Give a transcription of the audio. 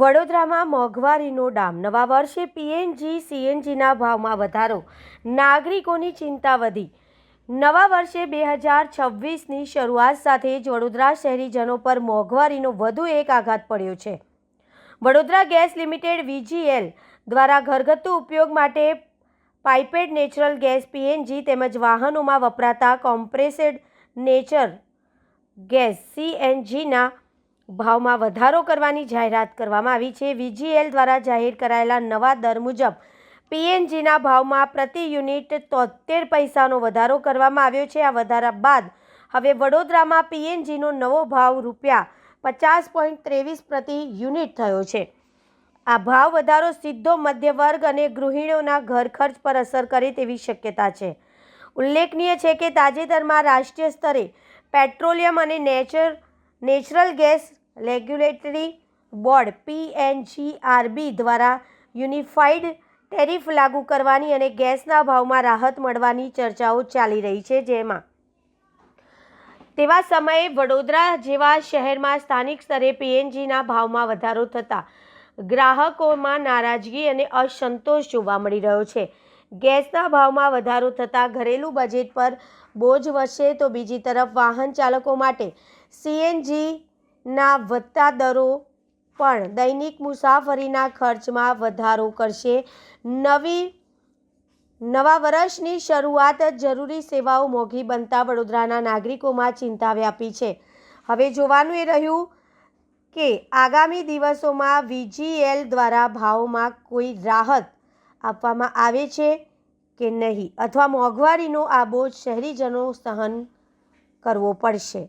વડોદરામાં મોંઘવારીનો ડામ, નવા વર્ષે પીએનજી સીએનજીના ભાવમાં વધારો, નાગરિકોની ચિંતા વધી। નવા વર્ષે 2026ની શરૂઆત સાથે જ વડોદરા શહેરીજનો પર મોંઘવારીનો વધુ એક આઘાત પડ્યો છે। વડોદરા ગેસ લિમિટેડ વીજીએલ દ્વારા ઘરગથ્થુ ઉપયોગ માટે પાઇપેડ નેચરલ ગેસ પીએનજી તેમજ વાહનોમાં વપરાતા કોમ્પ્રેસ્ડ નેચરલ ગેસ સીએનજીના ભાવમાં વધારો કરવાની જાહેરાત કરવામાં આવી છે। વીજીએલ દ્વારા જાહેર કરાયેલા નવા દર મુજબ પીએનજીના ભાવમાં પ્રતિ યુનિટ 73 પૈસાનો વધારો કરવામાં આવ્યો છે। આ વધારા બાદ હવે વડોદરામાં પીએનજીનો નવો ભાવ ₹50.23 પ્રતિ યુનિટ થયો છે। આ ભાવ વધારો સીધો મધ્ય વર્ગ અને ગૃહિણીઓના ઘર ખર્ચ પર અસર કરે તેવી શક્યતા છે। ઉલ્લેખનીય છે કે તાજેતરમાં રાષ્ટ્રીય સ્તરે પેટ્રોલિયમ અને નેચરલ ગેસ રેગ્યુલેટરી બોર્ડ પીએનજીઆરબી દ્વારા યુનિફાઇડ ટેરિફ લાગુ કરવાની અને ગેસના ભાવમાં રાહત મળવાની ચર્ચાઓ ચાલી રહી છે। તેવા સમયે વડોદરા જેવા શહેરમાં સ્થાનિક સ્તરે પીએનજીના ભાવમાં વધારો થતાં ગ્રાહકોમાં નારાજગી અને અસંતોષ જોવા મળી રહ્યો છે। ગેસના ભાવમાં વધારો થતાં ઘરેલું બજેટ પર બોજ વધશે તો બીજી તરફ વાહન ચાલકો માટે સીએનજીના વધતા દરો પણ દૈનિક મુસાફરીના ખર્ચમાં વધારો કરશે। નવા વર્ષની શરૂઆત જરૂરી સેવાઓ મોંઘી બનતા વડોદરાના નાગરિકોમાં ચિંતા વ્યાપી છે। હવે જોવાનું એ રહ્યું કે આગામી દિવસોમાં વીજીએલ દ્વારા ભાવોમાં કોઈ રાહત આપવામાં આવે છે કે નહીં, અથવા મોંઘવારીનો આ બોજ શહેરીજનો સહન કરવો પડશે।